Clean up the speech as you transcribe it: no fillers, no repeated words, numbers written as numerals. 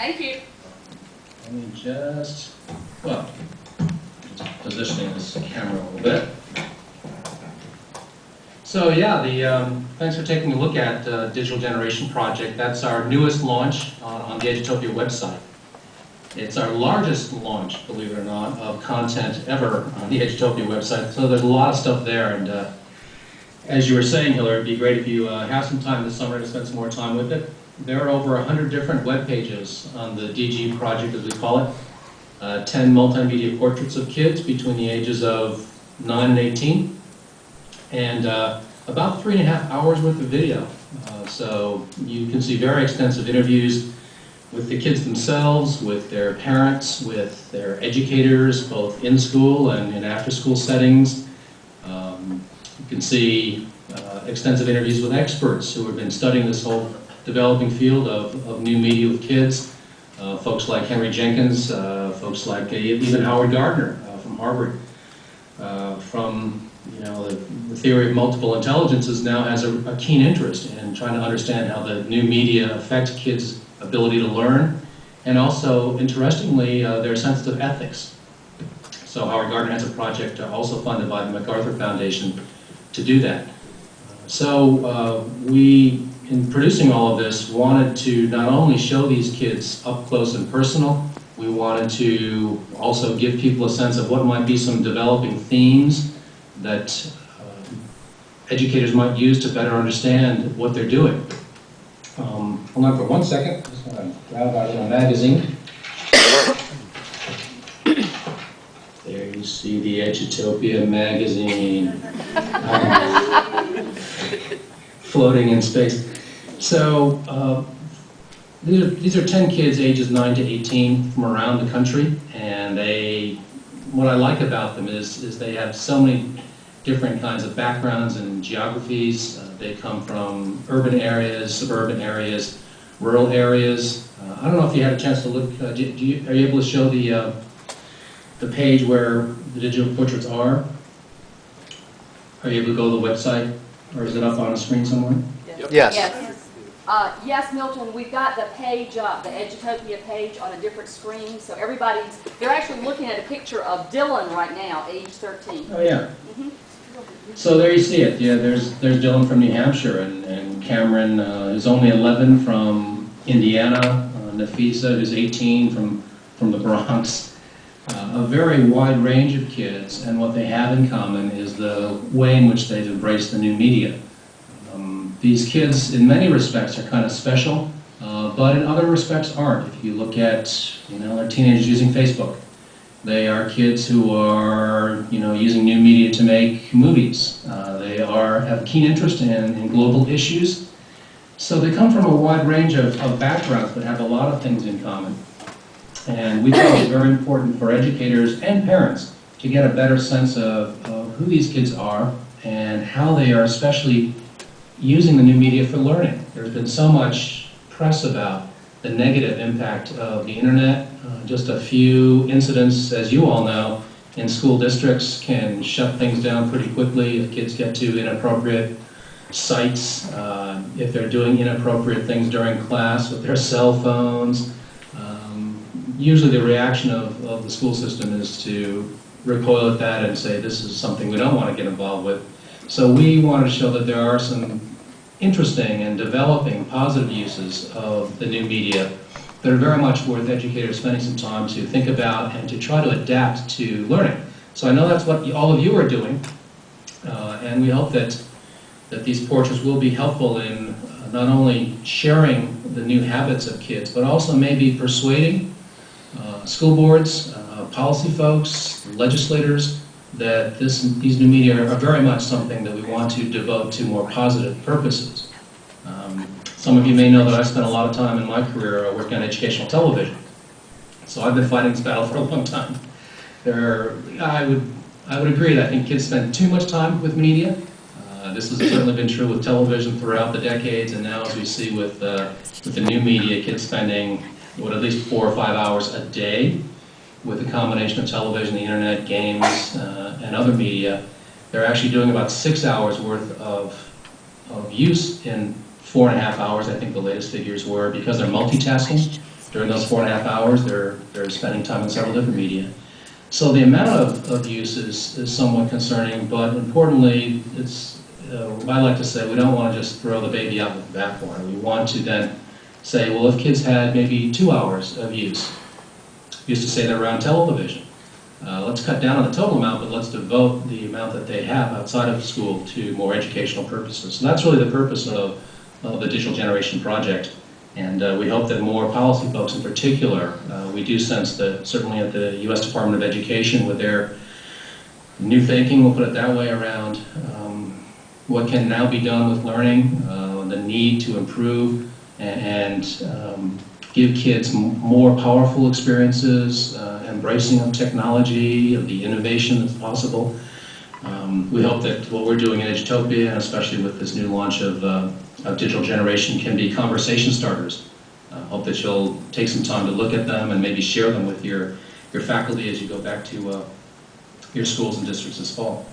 Thank you. Let me just, well, just positioning this camera a little bit. So yeah, thanks for taking a look at Digital Generation Project. That's our newest launch on the Edutopia website. It's our largest launch, believe it or not, of content ever on the Edutopia website. So there's a lot of stuff there, and as you were saying, Hillary, it'd be great if you have some time this summer to spend some more time with it. There are over 100 different web pages on the DG project, as we call it. 10 multimedia portraits of kids between the ages of 9 and 18. And about 3.5 hours worth of video. So you can see very extensive interviews with the kids themselves, with their parents, with their educators, both in school and in after-school settings. You can see extensive interviews with experts who have been studying this whole developing field of new media with kids. Folks like Henry Jenkins, folks like even Howard Gardner from Harvard. The theory of multiple intelligences now has a keen interest in trying to understand how the new media affects kids' ability to learn, and also, interestingly, their sense of ethics. So Howard Gardner has a project also funded by the MacArthur Foundation to do that. So we, in producing all of this, wanted to not only show these kids up close and personal, we wanted to also give people a sense of what might be some developing themes that educators might use to better understand what they're doing. Hold on for 1 second. I just want to grab out a magazine. There you see the Edutopia magazine floating in space. So these are 10 kids ages 9 to 18 from around the country, and what I like about them is they have so many different kinds of backgrounds and geographies. They come from urban areas, suburban areas, rural areas. I don't know if you had a chance to look. Are you able to show the page where the digital portraits are? Are you able to go to the website, or is it up on a screen somewhere? Yes. Yes, Milton, we've got the page up, the Edutopia page on a different screen, so they're actually looking at a picture of Dylan right now, age 13. Oh yeah. So there you see it. Yeah, there's Dylan from New Hampshire, and Cameron is only 11 from Indiana, Nafisa who's 18 from the Bronx. A very wide range of kids, and what they have in common is the way in which they've embraced the new media. These kids, in many respects, are kind of special, but in other respects aren't. If you look at, they're teenagers using Facebook. They are kids who are, using new media to make movies. They have a keen interest in global issues. So they come from a wide range of backgrounds, but have a lot of things in common. And we thought it was very important for educators and parents to get a better sense of who these kids are and how they are especially using the new media for learning. There's been so much press about the negative impact of the internet. Just a few incidents, as you all know, in school districts can shut things down pretty quickly if kids get to inappropriate sites, if they're doing inappropriate things during class with their cell phones. Usually the reaction of the school system is to recoil at that and say this is something we don't want to get involved with. So we want to show that there are some interesting and developing positive uses of the new media that are very much worth educators spending some time to think about and to try to adapt to learning. So I know that's what all of you are doing, and we hope that these portraits will be helpful in not only sharing the new habits of kids, but also maybe persuading school boards, policy folks, legislators, that these new media are very much something that we want to devote to more positive purposes. Some of you may know that I spent a lot of time in my career working on educational television. So I've been fighting this battle for a long time. I would agree that I think kids spend too much time with media. This has certainly been true with television throughout the decades, and now as we see with the new media, kids spending at least 4 or 5 hours a day with a combination of television, the internet, games, and other media. They're actually doing about 6 hours worth of use in 4.5 hours, I think the latest figures were, because they're multitasking. During those 4.5 hours, they're spending time on several different media. So the amount of use is somewhat concerning, but importantly, it's, I like to say, we don't want to just throw the baby out with the bathwater. We want to then say, well, if kids had maybe 2 hours of use, we used to say that around television. Let's cut down on the total amount, but let's devote the amount that they have outside of school to more educational purposes. So that's really the purpose of the Digital Generation Project. And we hope that more policy folks in particular, we do sense that certainly at the U.S. Department of Education with their new thinking, we'll put it that way, around what can now be done with learning, the need to improve and give kids more powerful experiences, embracing of technology, of the innovation that's possible. We hope that what we're doing in Edutopia, and especially with this new launch of Digital Generation, can be conversation starters. Hope that you'll take some time to look at them and maybe share them with your faculty as you go back to your schools and districts this fall.